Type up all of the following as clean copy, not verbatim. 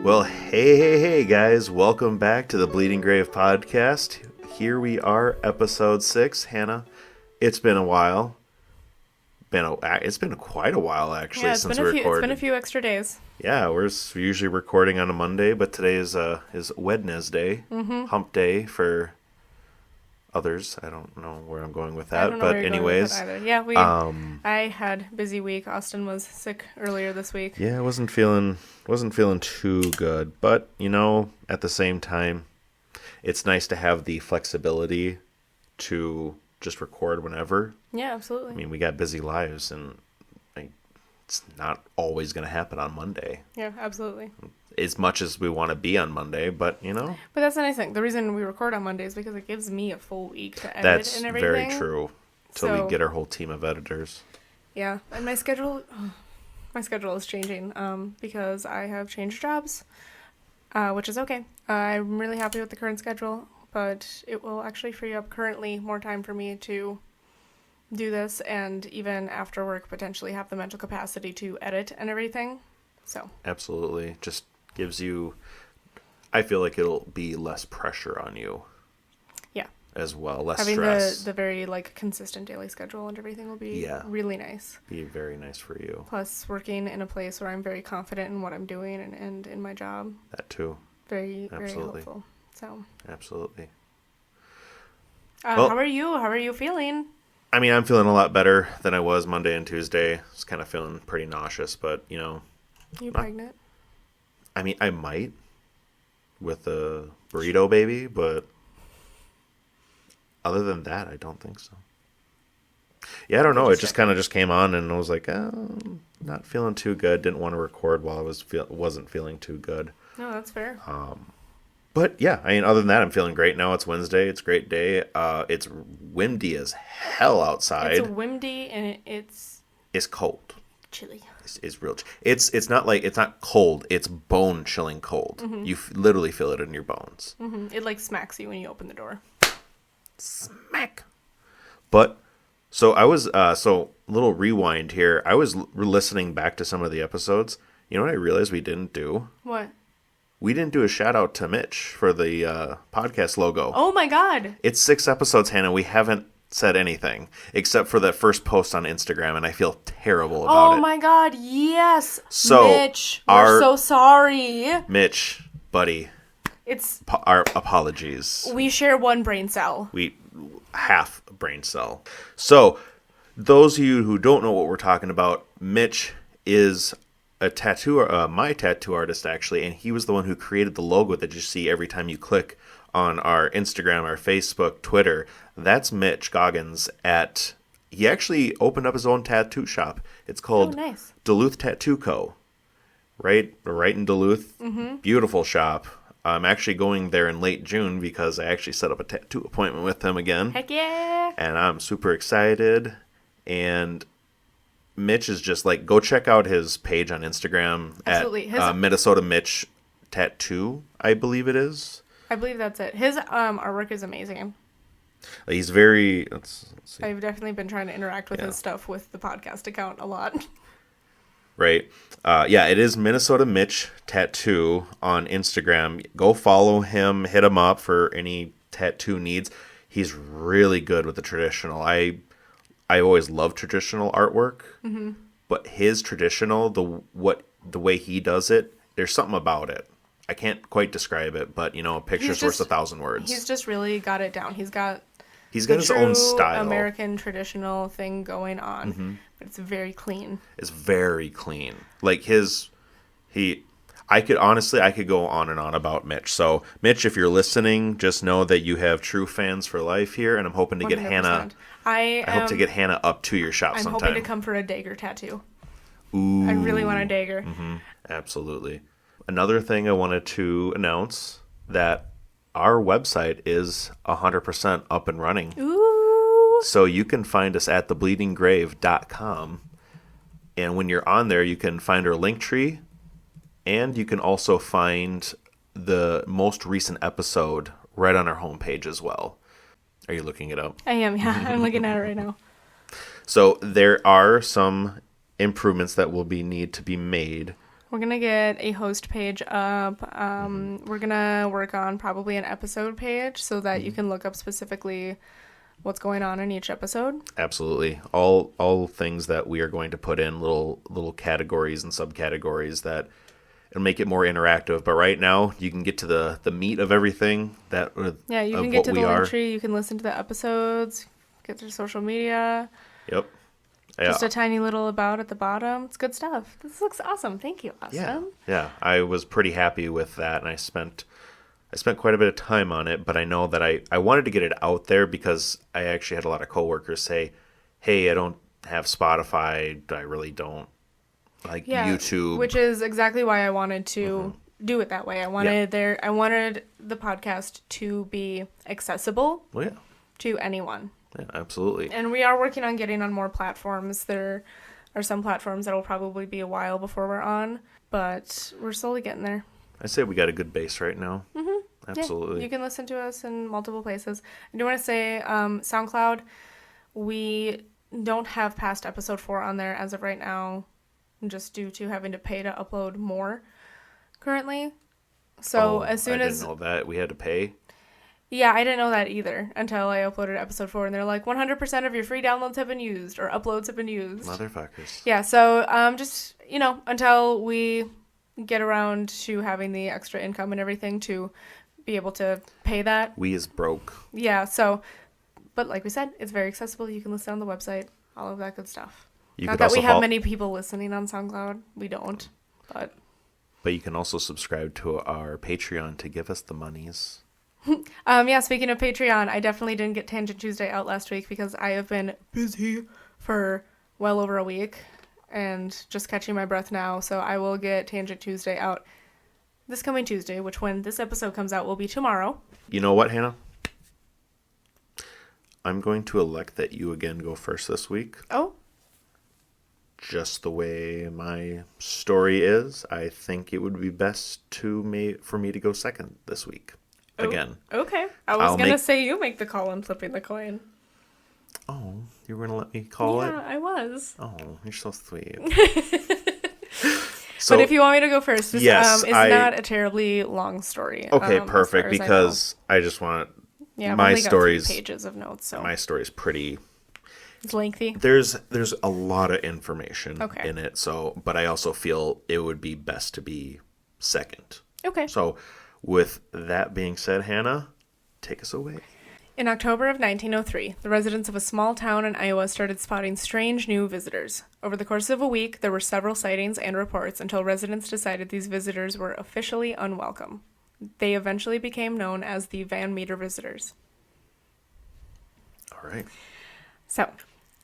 Well, hey, guys. Welcome back to the Bleeding Grave podcast. Here we are, episode 6. Hannah, it's been a while. It's been quite a while, actually, since we recorded. It's been a few extra days. Yeah, we're usually recording on a Monday, but today is Wednesday, hump day for others. I don't know where I'm going with that, but anyways. Yeah, I had a busy week. Austin was sick earlier this week. Yeah, I wasn't feeling too good, but at the same time, it's nice to have the flexibility to just record whenever. Yeah, absolutely. I mean, we got busy lives, and it's not always going to happen on Monday. Yeah, absolutely. As much as we want to be on Monday, but But that's the nice thing. The reason we record on Monday is because it gives me a full week to edit and everything. That's very true. Till we get our whole team of editors. Yeah, and my schedule is changing because I have changed jobs, which is okay. I'm really happy with the current schedule, but it will actually free up currently more time for me to do this, and even after work potentially have the mental capacity to edit and everything. So absolutely, just gives you, I feel like it'll be less pressure on you. Yeah. As well, less having stress. the very consistent daily schedule and everything will be really nice. Be very nice for you. Plus working in a place where I'm very confident in what I'm doing and in my job. That too. Very helpful. So absolutely. How are you? How are you feeling? I mean, I'm feeling a lot better than I was Monday and Tuesday. I was kind of feeling pretty nauseous, but You pregnant? I mean, I might with the burrito baby, but other than that, I don't think so. Yeah, I don't know. It just kind of just came on, and I was like, not feeling too good. Didn't want to record while I wasn't feeling too good. No, that's fair. But yeah, I mean, other than that, I'm feeling great now. It's Wednesday. It's a great day. It's windy as hell outside. It's windy and it's cold. Chilly. It's real. It's not cold. It's bone chilling cold. Mm-hmm. You literally feel it in your bones. Mm-hmm. It smacks you when you open the door. Smack. But so I was little rewind here. I was listening back to some of the episodes. You know what I realized we didn't do? What? We didn't do a shout out to Mitch for the podcast logo. Oh my God! It's 6 episodes, Hannah. We haven't said anything except for that first post on Instagram, and I feel terrible about it. Oh my God! Yes. So Mitch, we're so sorry. Mitch, buddy. It's our apologies. We share one brain cell. We half brain cell. So those of you who don't know what we're talking about, Mitch is my tattoo artist, actually, and he was the one who created the logo that you see every time you click on our Instagram, our Facebook, Twitter. That's Mitch Goggins he actually opened up his own tattoo shop. It's called Duluth Tattoo Co. Right in Duluth. Mm-hmm. Beautiful shop. I'm actually going there in late June because I actually set up a tattoo appointment with him again. Heck yeah! And I'm super excited. And Mitch is just go check out his page on Instagram. Absolutely. At Minnesota Mitch Tattoo, I believe it is. I believe that's it. His artwork is amazing. He's very... Let's see. I've definitely been trying to interact with his stuff with the podcast account a lot. Right. It is Minnesota Mitch Tattoo on Instagram. Go follow him. Hit him up for any tattoo needs. He's really good with the traditional. I always love traditional artwork, but his traditional, the way he does it, there's something about it. I can't quite describe it, but a picture's worth 1,000 words. He's just really got it down. He's got his own style. American traditional thing going on, but it's very clean. It's very clean. I could go on and on about Mitch. So, Mitch, if you're listening, just know that you have true fans for life here, and I'm hoping to get 100%. Hannah. I hope to get Hannah up to your shop sometime. I'm hoping to come for a dagger tattoo. Ooh. I really want a dagger. Mm-hmm. Absolutely. Another thing I wanted to announce that our website is 100% up and running. Ooh. So you can find us at thebleedinggrave.com. And when you're on there, you can find our link tree. And you can also find the most recent episode right on our homepage as well. Are you looking it up? I am, yeah. I'm looking at it right now. So there are some improvements that will need to be made We're going to get a host page up. We're going to work on probably an episode page so that you can look up specifically what's going on in each episode. Absolutely. All things that we are going to put in little categories and subcategories that it'll make it more interactive. But right now, you can get to the meat of everything. You can get to the link tree. You can listen to the episodes, get to social media. Yep. Just a tiny little about at the bottom. It's good stuff. This looks awesome. Thank you, Austin. Yeah. I was pretty happy with that, and I spent quite a bit of time on it, but I know that I wanted to get it out there because I actually had a lot of coworkers say, hey, I don't have Spotify. I really don't like YouTube. Which is exactly why I wanted to do it that way. I wanted the podcast to be accessible to anyone. Yeah, absolutely. And we are working on getting on more platforms. There are some platforms that will probably be a while before we're on, but we're slowly getting there. I say we got a good base right now. Mm-hmm. Absolutely. Yeah, you can listen to us in multiple places. I do want to say SoundCloud, we don't have past episode 4 on there as of right now, just due to having to pay to upload more currently. So as soon as... I didn't know that. We had to pay? Yeah, I didn't know that either until I uploaded episode 4, and they're like, 100% of your free downloads have been used, or uploads have been used. Motherfuckers. Yeah, so just, until we get around to having the extra income and everything to be able to pay that. We is broke. Yeah, so, but like we said, it's very accessible. You can listen on the website, all of that good stuff. Not that we have many people listening on SoundCloud. We don't, but... But you can also subscribe to our Patreon to give us the monies. Speaking of Patreon, I definitely didn't get Tangent Tuesday out last week because I have been busy for well over a week and just catching my breath now. So I will get Tangent Tuesday out this coming Tuesday, which when this episode comes out will be tomorrow. You know what, Hannah? I'm going to elect that you again go first this week. Oh. Just the way my story is, I think it would be best for me to go second this week. Again. Okay. I was going to say you make the call on flipping the coin. Oh, you were going to let me call it? Yeah, I was. Oh, you're so sweet. But if you want me to go first, it's not a terribly long story. Okay, perfect, because I just want my stories. Pages of notes. So my story is pretty. It's lengthy. There's a lot of information in it. But I also feel it would be best to be second. Okay. So, with that being said, Hannah, take us away. In October of 1903, the residents of a small town in Iowa started spotting strange new visitors. Over the course of a week, there were several sightings and reports until residents decided these visitors were officially unwelcome. They eventually became known as the Van Meter visitors. All right. So,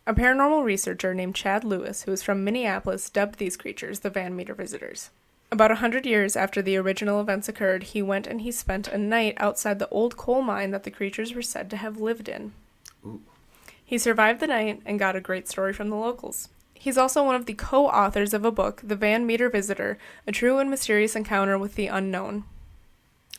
a paranormal researcher named Chad Lewis, who was from Minneapolis, dubbed these creatures the Van Meter visitors. About 100 years after the original events occurred, he went and he spent a night outside the old coal mine that the creatures were said to have lived in. Ooh. He survived the night and got a great story from the locals. He's also one of the co-authors of a book, The Van Meter Visitor, A True and Mysterious Encounter with the Unknown.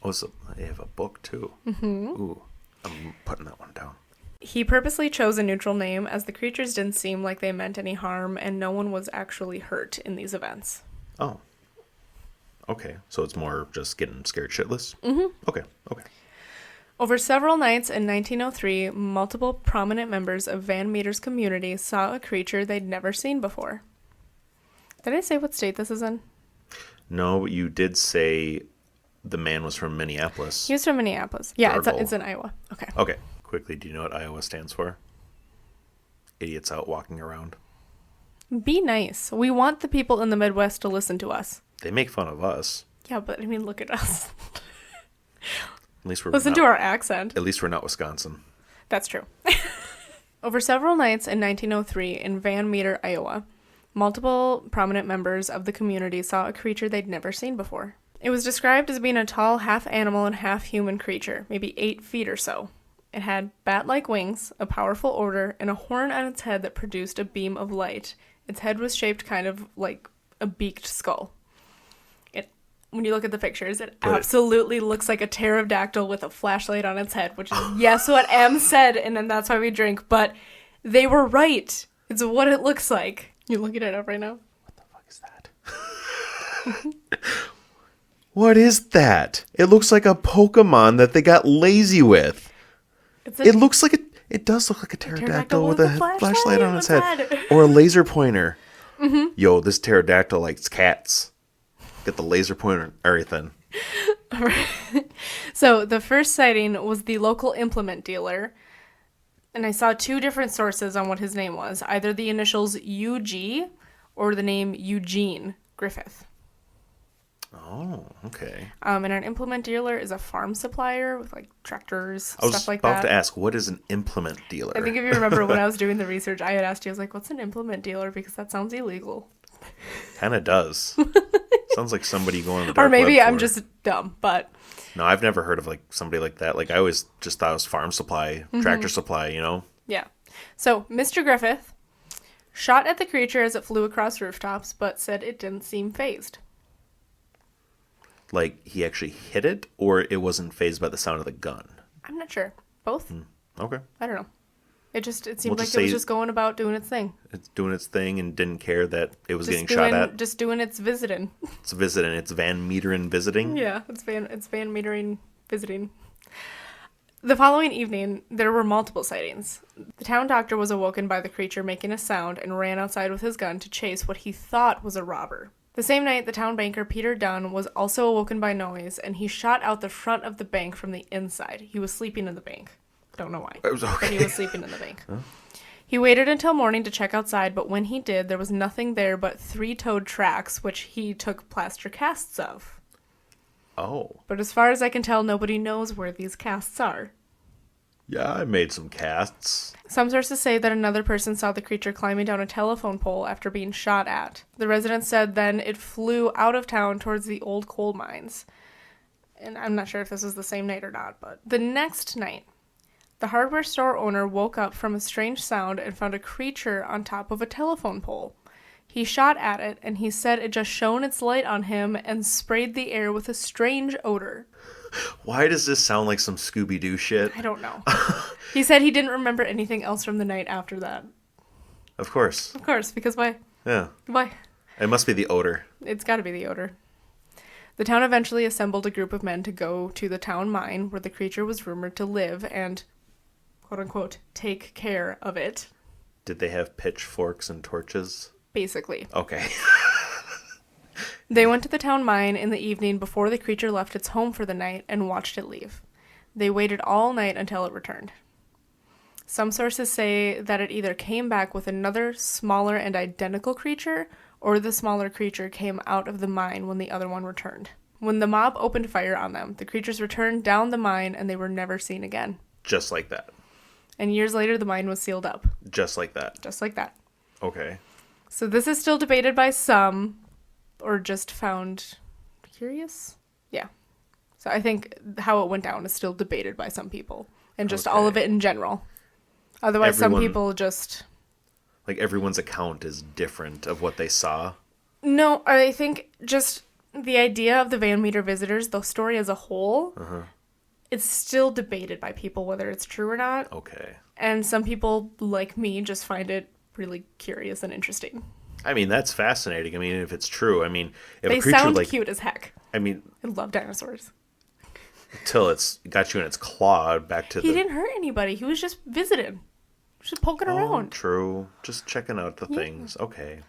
Oh, so they have a book, too. Mm-hmm. Ooh, I'm putting that one down. He purposely chose a neutral name, as the creatures didn't seem like they meant any harm, and no one was actually hurt in these events. Oh. Okay, so it's more just getting scared shitless? Mm-hmm. Okay. Over several nights in 1903, multiple prominent members of Van Meter's community saw a creature they'd never seen before. Did I say what state this is in? No, you did say the man was from Minneapolis. He was from Minneapolis. Yeah, Gargle. it's in Iowa. Okay. Okay, quickly, do you know what Iowa stands for? Idiots out walking around. Be nice. We want the people in the Midwest to listen to us. They make fun of us. Yeah, but I mean, look at us. At least we're Listen to our accent. At least we're not Wisconsin. That's true. Over several nights in 1903 in Van Meter, Iowa, multiple prominent members of the community saw a creature they'd never seen before. It was described as being a tall half-animal and half-human creature, maybe 8 feet or so. It had bat-like wings, a powerful odor, and a horn on its head that produced a beam of light. Its head was shaped kind of like a beaked skull. When you look at the pictures, it absolutely looks like a pterodactyl with a flashlight on its head, which is, yes, what Em said, and then that's why we drink. But they were right. It's what it looks like. You're looking it up right now? What the fuck is that? What is that? It looks like a Pokemon that they got lazy with. It looks like it does look like a pterodactyl with a flashlight on its head. Or a laser pointer. Mm-hmm. Yo, this pterodactyl likes cats. Get the laser pointer and everything. So the first sighting was the local implement dealer. And I saw two different sources on what his name was. Either the initials UG or the name Eugene Griffith. Oh, okay. And an implement dealer is a farm supplier with like tractors, stuff like that. I was about to ask, what is an implement dealer? I think if you remember when I was doing the research, I had asked you, I was like, what's an implement dealer? Because that sounds illegal. Kind of does. Sounds like somebody going to the dark Or maybe web I'm just dumb, but... No, I've never heard of like somebody like that. Like I always just thought it was farm supply, tractor supply, you know? Yeah. So, Mr. Griffith shot at the creature as it flew across rooftops, but said it didn't seem phased. Like he actually hit it, or it wasn't phased by the sound of the gun? I'm not sure. Both? Okay. I don't know. It seemed like it was just going about doing its thing. It's doing its thing and didn't care that it was getting shot at. Just doing its visiting. It's visiting. It's Van Meteren visiting. Yeah, it's Van Metering visiting. The following evening, there were multiple sightings. The town doctor was awoken by the creature making a sound and ran outside with his gun to chase what he thought was a robber. The same night, the town banker, Peter Dunn, was also awoken by noise, and he shot out the front of the bank from the inside. He was sleeping in the bank. Don't know why. It was okay. But he was sleeping in the bank. Huh? He waited until morning to check outside, but when he did, there was nothing there but 3-toed tracks, which he took plaster casts of. Oh. But as far as I can tell, nobody knows where these casts are. Yeah, I made some casts. Some sources say that another person saw the creature climbing down a telephone pole after being shot at. The residents said then it flew out of town towards the old coal mines. And I'm not sure if this was the same night or not, but the next night, the hardware store owner woke up from a strange sound and found a creature on top of a telephone pole. He shot at it, and he said it just shone its light on him and sprayed the air with a strange odor. Why does this sound like some Scooby-Doo shit? I don't know. He said he didn't remember anything else from the night after that. Of course. Of course, because why? Yeah. Why? It must be the odor. It's got to be the odor. The town eventually assembled a group of men to go to the town mine where the creature was rumored to live and, quote-unquote, take care of it. Did they have pitchforks and torches? Basically. Okay. They went to the town mine in the evening before the creature left its home for the night and watched it leave. They waited all night until it returned. Some sources say that it either came back with another smaller and identical creature, or the smaller creature came out of the mine when the other one returned. When the mob opened fire on them, the creatures returned down the mine and they were never seen again. Just like that. And years later, the mine was sealed up. Just like that. Just like that. Okay. So this is still debated by some, or just found curious? Yeah. So I think how it went down is still debated by some people. And just all of it in general. Otherwise, some people just... Like, everyone's account is different of what they saw? No, I think just the idea of the Van Meter visitors, the story as a whole, it's still debated by people whether it's true or not. Okay. And some people, like me, just find it really curious and interesting. I mean, that's fascinating. I mean, if it's true, I mean... if they a creature, sound like, cute as heck. I mean... I love dinosaurs. Until it's got you in its claw back to He didn't hurt anybody. He was just visiting. Just poking around. True. Just checking out the things. Okay.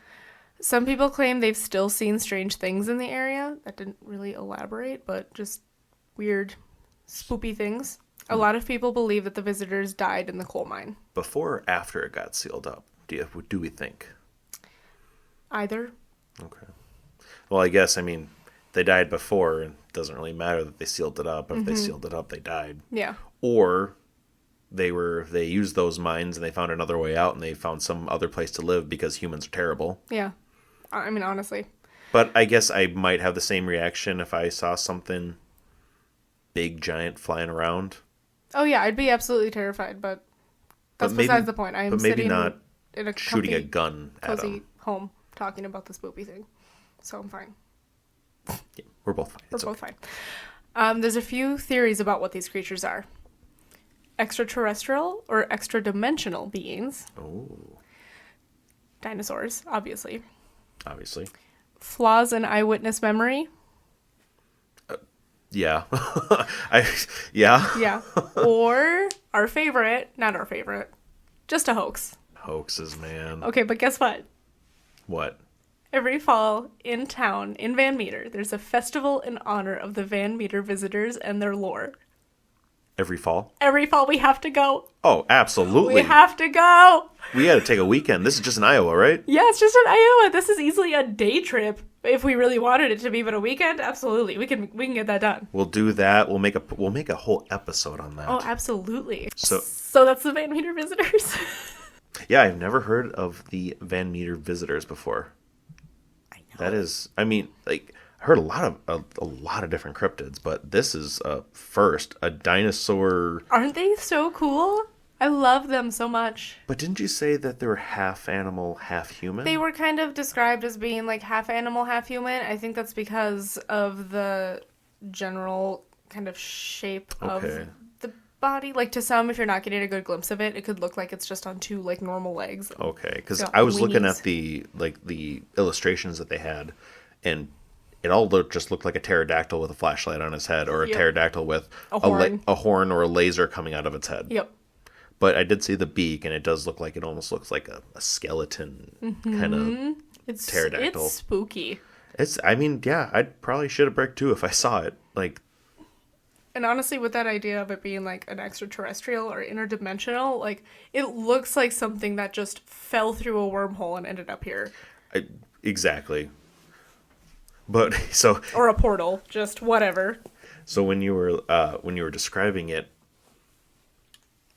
Some people claim they've still seen strange things in the area. That didn't really elaborate, but just weird, spoopy things. A lot of people believe that the visitors died in the coal mine. Before or after it got sealed up, do we think? Either. Okay. Well, I guess, I mean, they died before. It doesn't really matter that they sealed it up. If they sealed it up, they died. Yeah. Or they used those mines and they found another way out and they found some other place to live because humans are terrible. Yeah. I mean, honestly. But I guess I might have the same reaction if I saw something big, giant flying around. Oh, yeah. I'd be absolutely terrified, but that's besides the point. I'm maybe sitting not in a shooting a gun at cozy them. home talking about this spoopy thing. So I'm fine. Yeah, we're both fine. We're both fine. There's a few theories about what these creatures are. Extraterrestrial or extra-dimensional beings. Oh. Dinosaurs, obviously. Obviously. flaws in eyewitness memory. Yeah. Yeah. Yeah. Or our favorite, not our favorite, just a hoax. Hoaxes, man. Okay, but guess what? What? Every fall in town, in Van Meter, there's a festival in honor of the Van Meter visitors and their lore. Every fall? Every fall we have to go. Oh, absolutely. We have to go. We had to take a weekend. This is just in Iowa, right? Yeah, it's just in Iowa. This is easily a day trip if we really wanted it to be, but a weekend, absolutely. We can get that done. We'll do that. We'll make a whole episode on that. Oh, absolutely. So that's the Van Meter visitors. yeah, I've never heard of the Van Meter visitors before. I know. That is, I mean, like, I heard a lot of different cryptids, but this is first a dinosaur. Aren't they so cool? I love them so much. But didn't you say that they were half animal, half human? They were kind of described as being like half animal, half human. I think that's because of the general kind of shape of the body. Like, to some, if you're not getting a good glimpse of it, it could look like it's just on two like normal legs. Okay, because I was looking at the illustrations that they had, and it all just looked like a pterodactyl with a flashlight on its head, or a pterodactyl with a horn or a laser coming out of its head. Yep. But I did see the beak, and it does look like, it almost looks like a skeleton kind of pterodactyl. It's spooky. I mean, yeah, I probably should have bricked too if I saw it. Like, and honestly, with that idea of it being like an extraterrestrial or interdimensional, like, it looks like something that just fell through a wormhole and ended up here. Exactly. But so, or a portal, just whatever. So when you were describing it,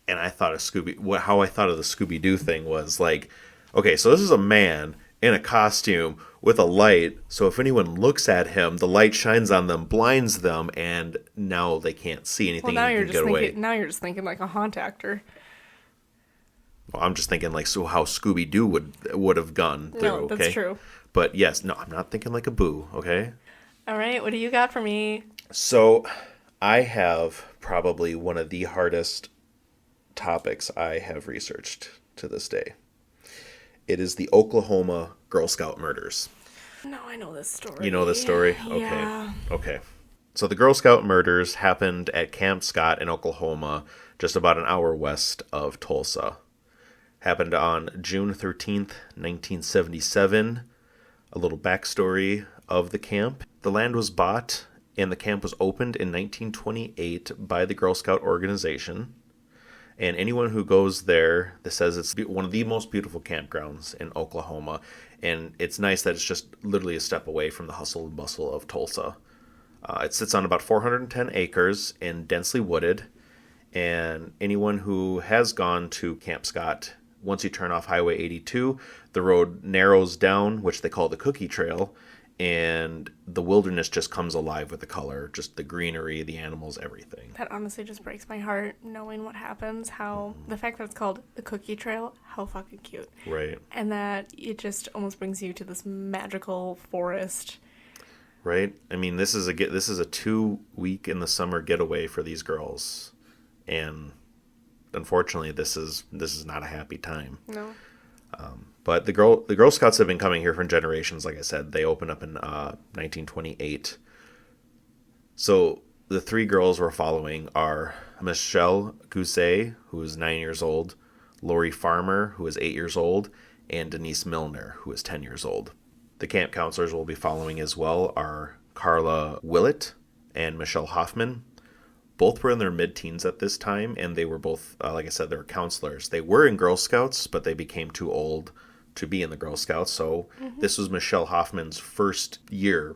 and I thought of how I thought of the Scooby-Doo thing was like, okay, so this is a man in a costume with a light, so if anyone looks at him, the light shines on them, blinds them, and now they can't see anything. Well, now you're just thinking like a haunt actor. Well, I'm just thinking like, so how Scooby-Doo would have gone through. No, that's okay? true. But yes, no, I'm not thinking like a boo. Okay. All right, what do you got for me? So, I have probably one of the hardest topics I have researched to this day. It is the Oklahoma Girl Scout murders. No, I know this story. You know this story? Yeah. Okay. So the Girl Scout murders happened at Camp Scott in Oklahoma, just about an hour west of Tulsa. Happened on June 13th, 1977. A little backstory of the camp. The land was bought and the camp was opened in 1928 by the Girl Scout organization. And anyone who goes there, this says it's one of the most beautiful campgrounds in Oklahoma. And it's nice that it's just literally a step away from the hustle and bustle of Tulsa. It sits on about 410 acres and densely wooded. And anyone who has gone to Camp Scott, once you turn off Highway 82, the road narrows down, which they call the Cookie Trail. And the wilderness just comes alive with the color, just the greenery, the animals, everything. That honestly just breaks my heart, knowing what happens, how the fact that it's called the Cookie Trail, how fucking cute. Right. And that it just almost brings you to this magical forest. Right. I mean, this is a 2-week in the summer getaway for these girls, and unfortunately, this is not a happy time. No. But the Girl Scouts have been coming here for generations. Like I said, they opened up in 1928. So the 3 girls we're following are Michelle Gousset, who is 9 years old, Lori Farmer, who is 8 years old, and Denise Milner, who is 10 years old. The camp counselors we'll be following as well are Carla Willett and Michelle Hoffman. Both were in their mid-teens at this time, and they were both, like I said, they were counselors. They were in Girl Scouts, but they became too old to be in the Girl Scouts. So This was Michelle Hoffman's first year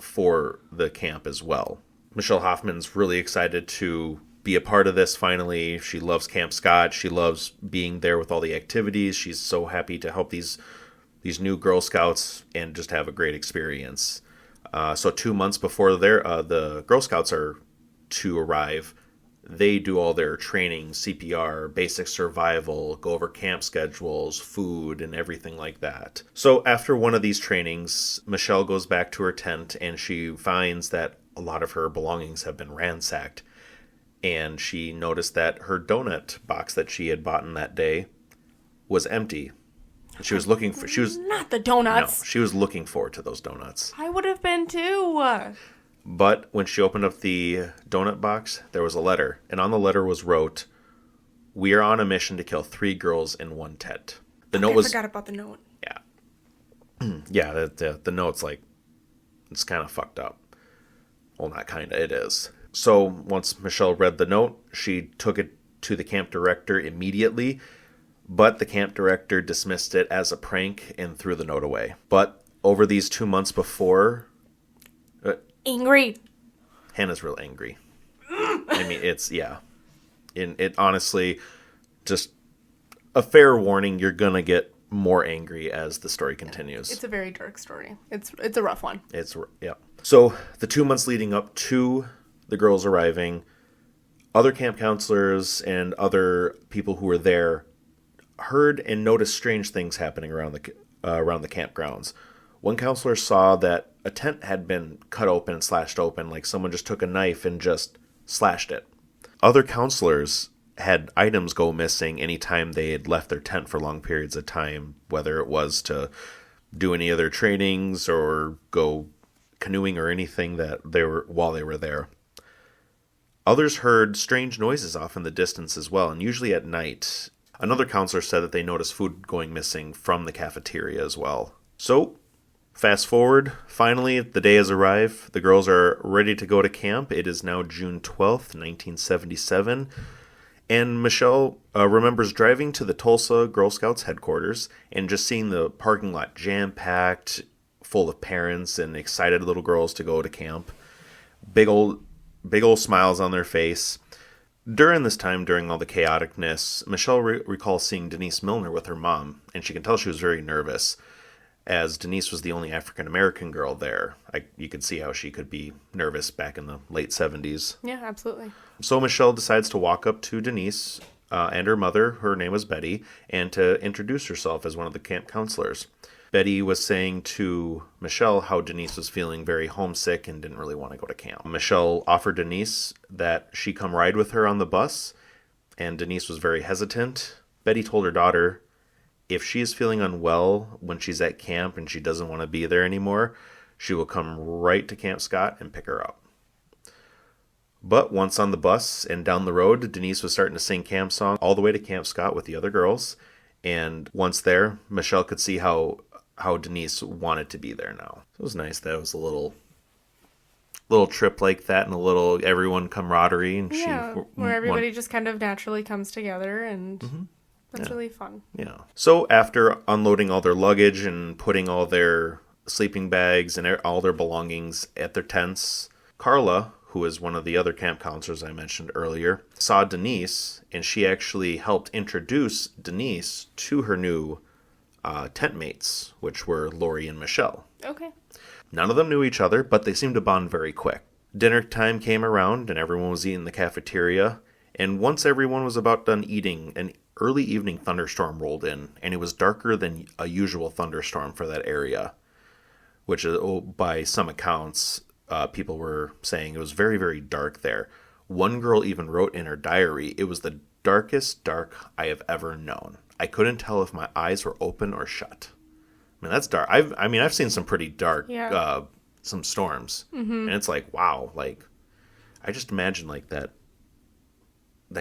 for the camp as well. Michelle Hoffman's really excited to be a part of this finally. She loves Camp Scott. She loves being there with all the activities. She's so happy to help these new Girl Scouts and just have a great experience. So 2 months before the Girl Scouts are to arrive, they do all their training, CPR, basic survival, go over camp schedules, food, and everything like that. So after one of these trainings, Michelle goes back to her tent and she finds that a lot of her belongings have been ransacked. And she noticed that her donut box that she had bought in that day was empty. She was looking for. She was not the no. donuts. She was looking forward to those donuts. I would have been too. But when she opened up the donut box, there was a letter, and on the letter was wrote, "We are on a mission to kill 3 girls in one tent." The note was. I forgot about the note. Yeah. Yeah. The note's like, it's kind of fucked up. Well, not kind of. It is. So once Michelle read the note, she took it to the camp director immediately. But the camp director dismissed it as a prank and threw the note away. But over these 2 months before... angry. Hannah's real angry. I mean, it's, yeah. It honestly, just a fair warning, you're going to get more angry as the story continues. It's a very dark story. It's a rough one. Yeah. So the 2 months leading up to the girls arriving, other camp counselors and other people who were there heard and noticed strange things happening around the campgrounds. One counselor saw that a tent had been cut open and slashed open, like someone just took a knife and just slashed it. Other counselors had items go missing anytime they had left their tent for long periods of time, whether it was to do any of their trainings or go canoeing or anything while they were there. Others heard strange noises off in the distance as well, and usually at night. Another counselor said that they noticed food going missing from the cafeteria as well. So, fast forward, finally, the day has arrived. The girls are ready to go to camp. It is now June 12th, 1977. And Michelle remembers driving to the Tulsa Girl Scouts headquarters and just seeing the parking lot jam-packed, full of parents and excited little girls to go to camp. Big old smiles on their face. During this time, during all the chaoticness, Michelle recalls seeing Denise Milner with her mom, and she can tell she was very nervous, as Denise was the only African-American girl there. You could see how she could be nervous back in the late 70s. Yeah, absolutely. So Michelle decides to walk up to Denise and her mother, her name was Betty, and to introduce herself as one of the camp counselors. Betty was saying to Michelle how Denise was feeling very homesick and didn't really want to go to camp. Michelle offered Denise that she come ride with her on the bus, and Denise was very hesitant. Betty told her daughter if she is feeling unwell when she's at camp and she doesn't want to be there anymore, she will come right to Camp Scott and pick her up. But once on the bus and down the road, Denise was starting to sing camp song all the way to Camp Scott with the other girls. And once there, Michelle could see how Denise wanted to be there now. So it was nice that it was a little trip like that and a little everyone camaraderie. And where everybody just kind of naturally comes together, and that's really fun. Yeah. So after unloading all their luggage and putting all their sleeping bags and all their belongings at their tents, Carla, who is one of the other camp counselors I mentioned earlier, saw Denise, and she actually helped introduce Denise to her new tent mates, which were Lori and Michelle. Okay. None of them knew each other, but they seemed to bond very quick. Dinner time came around, and everyone was eating in the cafeteria, and once everyone was about done eating, an early evening thunderstorm rolled in, and it was darker than a usual thunderstorm for that area, which by some accounts, people were saying it was very, very dark there. One girl even wrote in her diary, "It was the darkest dark I have ever known. I couldn't tell if my eyes were open or shut." I mean, that's dark. I've seen some pretty dark, some storms, and it's like, wow, like I just imagine like that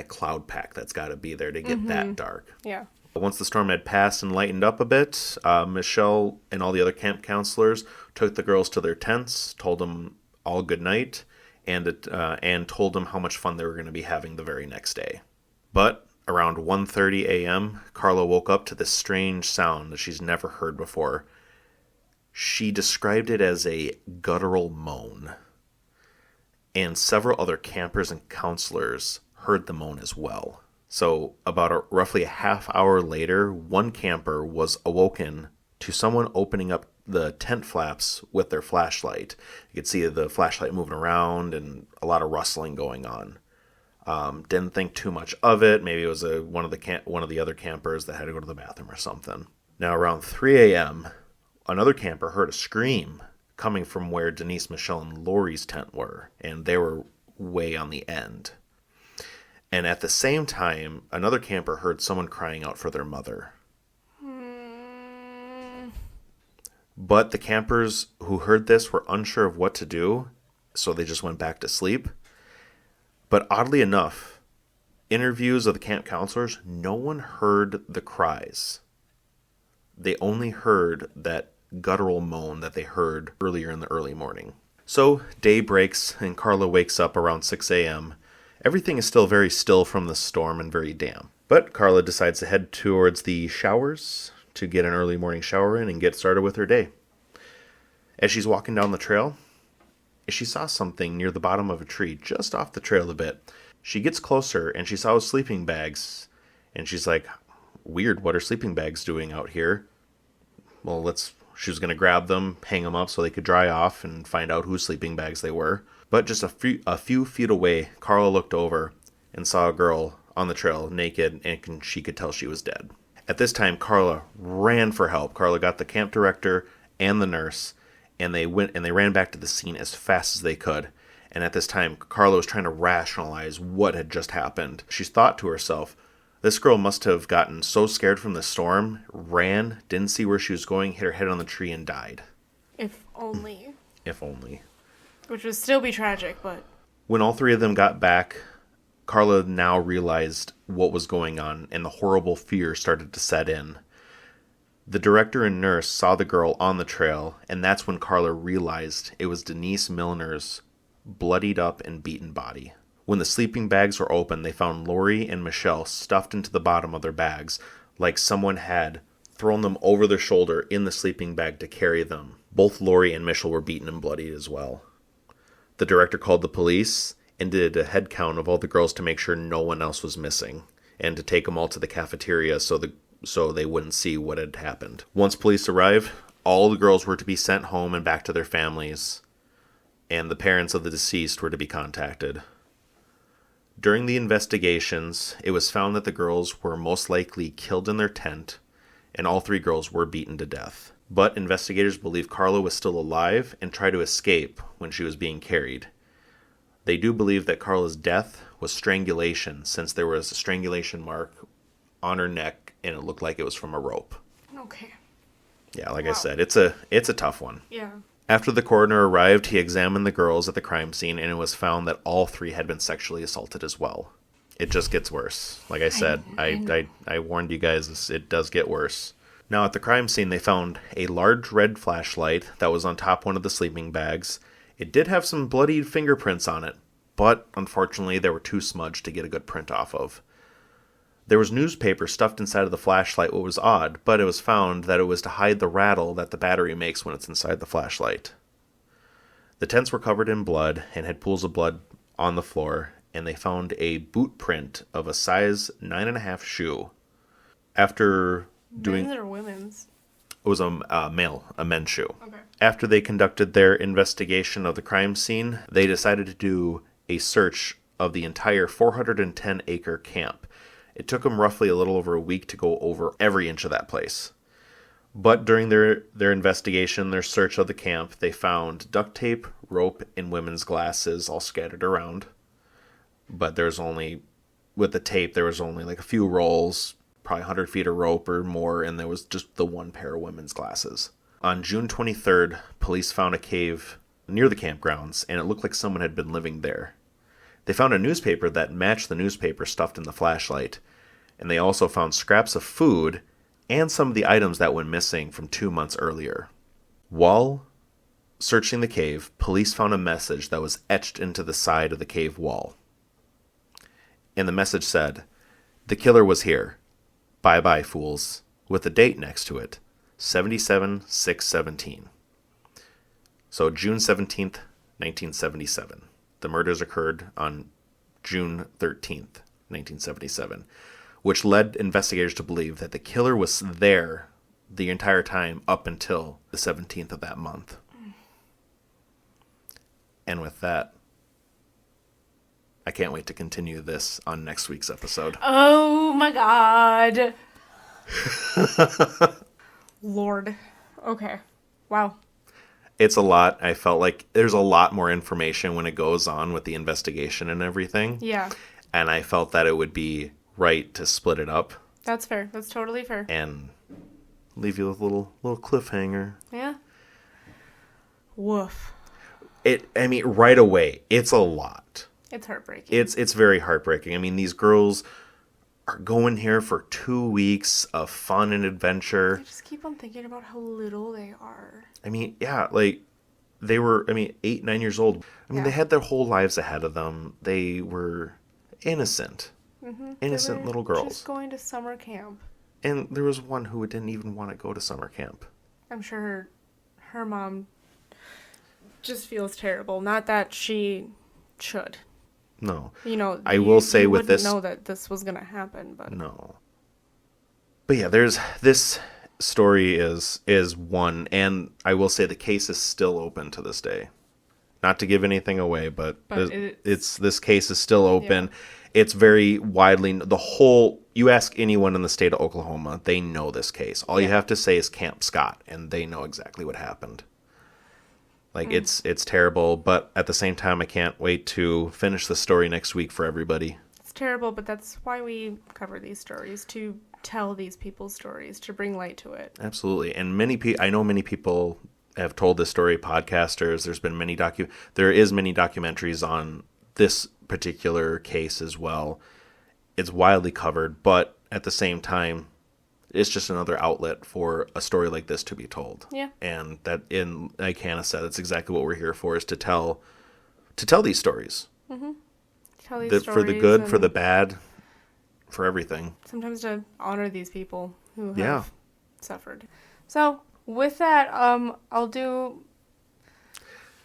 cloud pack that's got to be there to get that dark. Yeah. Once the storm had passed and lightened up a bit, Michelle and all the other camp counselors took the girls to their tents, told them all good night, and told them how much fun they were going to be having the very next day. But around 1:30 a.m., Carla woke up to this strange sound that she's never heard before. She described it as a guttural moan. And several other campers and counselors heard the moan as well. So about roughly a half hour later, one camper was awoken to someone opening up the tent flaps with their flashlight. You could see the flashlight moving around and a lot of rustling going on. Didn't think too much of it. Maybe it was one of the other campers that had to go to the bathroom or something. Now around 3 a.m., another camper heard a scream coming from where Denise, Michelle, and Lori's tent were, and they were way on the end. And at the same time, another camper heard someone crying out for their mother. But the campers who heard this were unsure of what to do, so they just went back to sleep. But oddly enough, interviews of the camp counselors, no one heard the cries. They only heard that guttural moan that they heard earlier in the early morning. So day breaks and Carla wakes up around 6 a.m. Everything is still very still from the storm and very damp. But Carla decides to head towards the showers to get an early morning shower in and get started with her day. As she's walking down the trail, she saw something near the bottom of a tree, just off the trail a bit. She gets closer and she saw sleeping bags. And she's like, weird, what are sleeping bags doing out here? Well, she was going to grab them, hang them up so they could dry off and find out whose sleeping bags they were. But just a few feet away, Carla looked over and saw a girl on the trail, naked, and she could tell she was dead. At this time, Carla ran for help. Carla got the camp director and the nurse, and they ran back to the scene as fast as they could. And at this time, Carla was trying to rationalize what had just happened. She thought to herself, this girl must have gotten so scared from the storm, ran, didn't see where she was going, hit her head on the tree, and died. If only. If only. Which would still be tragic, but... When all three of them got back, Carla now realized what was going on, and the horrible fear started to set in. The director and nurse saw the girl on the trail, and that's when Carla realized it was Denise Milner's bloodied up and beaten body. When the sleeping bags were opened, they found Lori and Michelle stuffed into the bottom of their bags, like someone had thrown them over their shoulder in the sleeping bag to carry them. Both Lori and Michelle were beaten and bloodied as well. The director called the police and did a head count of all the girls to make sure no one else was missing, and to take them all to the cafeteria so they wouldn't see what had happened. Once police arrived, all the girls were to be sent home and back to their families, and the parents of the deceased were to be contacted. During the investigations, it was found that the girls were most likely killed in their tent, and all three girls were beaten to death. But investigators believe Carla was still alive and tried to escape when she was being carried. They do believe that Carla's death was strangulation, since there was a strangulation mark on her neck and it looked like it was from a rope. Okay. Yeah, like I said, it's a tough one. Yeah. After the coroner arrived, he examined the girls at the crime scene, and it was found that all three had been sexually assaulted as well. It just gets worse. Like I said, I warned you guys, it does get worse. Now, at the crime scene, they found a large red flashlight that was on top one of the sleeping bags. It did have some bloodied fingerprints on it, but unfortunately, they were too smudged to get a good print off of. There was newspaper stuffed inside of the flashlight, what was odd, but it was found that it was to hide the rattle that the battery makes when it's inside the flashlight. The tents were covered in blood and had pools of blood on the floor, and they found a boot print of a size 9.5 shoe. After doing... Men's or women's? It was a men's shoe. Okay. After they conducted their investigation of the crime scene, they decided to do a search of the entire 410-acre camp. It took them roughly a little over a week to go over every inch of that place. But during their investigation, their search of the camp, they found duct tape, rope, and women's glasses all scattered around. But with the tape, there was only like a few rolls, probably 100 feet of rope or more, and there was just the one pair of women's glasses. On June 23rd, police found a cave near the campgrounds, and it looked like someone had been living there. They found a newspaper that matched the newspaper stuffed in the flashlight, and they also found scraps of food and some of the items that went missing from 2 months earlier. While searching the cave, police found a message that was etched into the side of the cave wall. And the message said, "The killer was here. Bye-bye, fools," with a date next to it, 77/6/17. So June 17th, 1977. The murders occurred on June 13th, 1977, which led investigators to believe that the killer was there the entire time up until the 17th of that month. And with that, I can't wait to continue this on next week's episode. Oh my god. Lord. Okay. Wow. It's a lot. I felt like there's a lot more information when it goes on with the investigation and everything. Yeah. And I felt that it would be right to split it up. That's fair. That's totally fair. And leave you with a little cliffhanger. Yeah. Woof. I mean, right away, it's a lot. It's heartbreaking. It's very heartbreaking. I mean, these girls are going here for 2 weeks of fun and adventure. I just keep on thinking about how little they are. I mean, yeah, like, they were, 8, 9 years old. I mean, They had their whole lives ahead of them. They were innocent. Mm-hmm. Innocent little girls. Just going to summer camp. And there was one who didn't even want to go to summer camp. I'm sure her mom just feels terrible. Not that she should. No. I will say with this, know that this was going to happen, but no. But yeah, this story is one, and I will say the case is still open to this day. Not to give anything away, but this case is still open. Yeah. It's very widely you ask anyone in the state of Oklahoma, they know this case. All you have to say is Camp Scott, and they know exactly what happened. Like, it's terrible, but at the same time, I can't wait to finish the story next week for everybody. It's terrible, but that's why we cover these stories, to tell these people's stories, to bring light to it. Absolutely. And I know many people have told this story, podcasters. There's been many documentaries on this particular case as well. It's widely covered, but at the same time, it's just another outlet for a story like this to be told. Yeah. And like Hannah said, that's exactly what we're here for, is to tell these stories. Mm-hmm. Tell these stories. For the good, for the bad, for everything. Sometimes to honor these people who have suffered. So, with that, I'll do...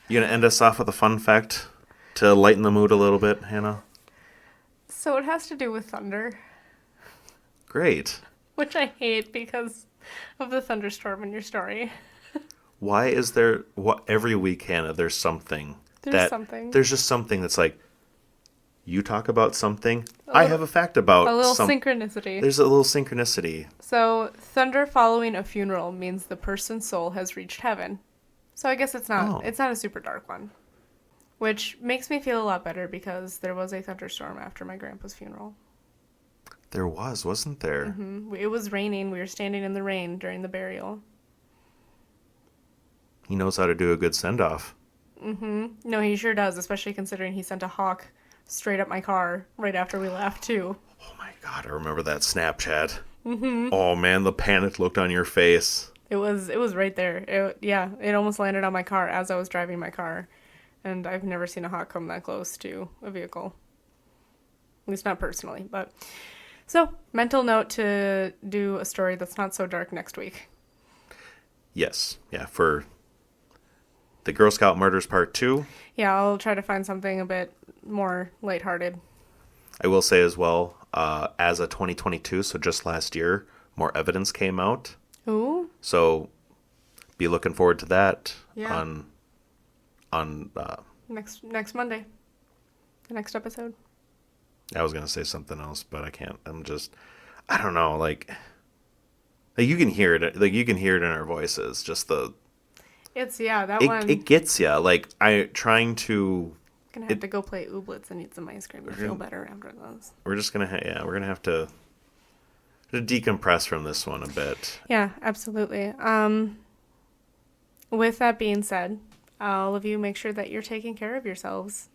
You gonna end us off with a fun fact to lighten the mood a little bit, Hannah? So it has to do with thunder. Great. Which I hate because of the thunderstorm in your story. Why is there... every week, Hannah, there's something. There's just something that's like, you talk about something, I have a fact about a little synchronicity. There's a little synchronicity. So, thunder following a funeral means the person's soul has reached heaven. So I guess it's not a super dark one. Which makes me feel a lot better because there was a thunderstorm after my grandpa's funeral. There wasn't there? Mm-hmm. It was raining. We were standing in the rain during the burial. He knows how to do a good send-off. Mm-hmm. No, he sure does, especially considering he sent a hawk straight up my car right after we left, too. Oh my god, I remember that Snapchat. Mm-hmm. Oh man, the panicked look on your face. It was right there. It almost landed on my car as I was driving my car. And I've never seen a hawk come that close to a vehicle. At least not personally, but... So, mental note to do a story that's not so dark next week. Yes. Yeah, for the Girl Scout Murders Part 2. Yeah, I'll try to find something a bit more lighthearted. I will say as well, as of 2022, so just last year, more evidence came out. Ooh. So, be looking forward to that on next Monday. The next episode. I was going to say something else, but I can't. I don't know, like you can hear it. Like, you can hear it in our voices. Just one. It gets you. Like, trying to... Gonna have to go play Ooblets and eat some ice cream to feel better after those. We're just going to, we're going to have to decompress from this one a bit. Yeah, absolutely. With that being said, all of you make sure that you're taking care of yourselves.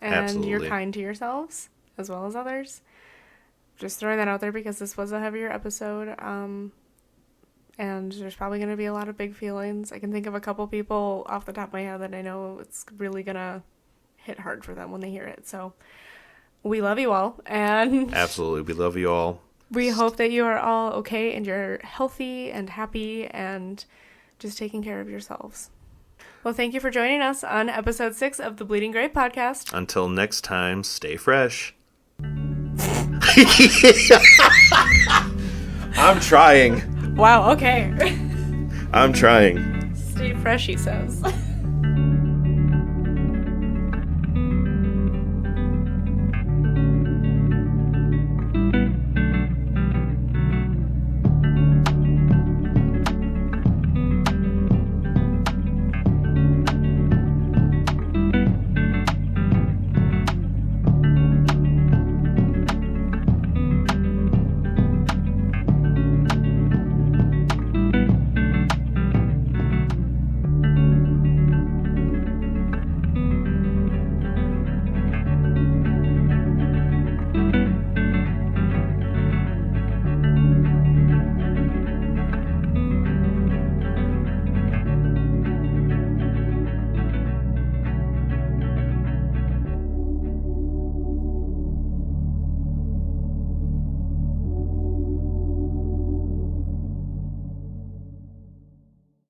And you're kind to yourselves as well as others. Just throwing that out there because this was a heavier episode. And there's probably going to be a lot of big feelings. I can think of a couple people off the top of my head that I know it's really going to hit hard for them when they hear it. So we love you all. And absolutely. We love you all. We hope that you are all okay and you're healthy and happy and just taking care of yourselves. Well, thank you for joining us on episode 6 of the Bleeding Grape podcast. Until next time, stay fresh. I'm trying. Wow, okay. I'm trying. Stay fresh, he says.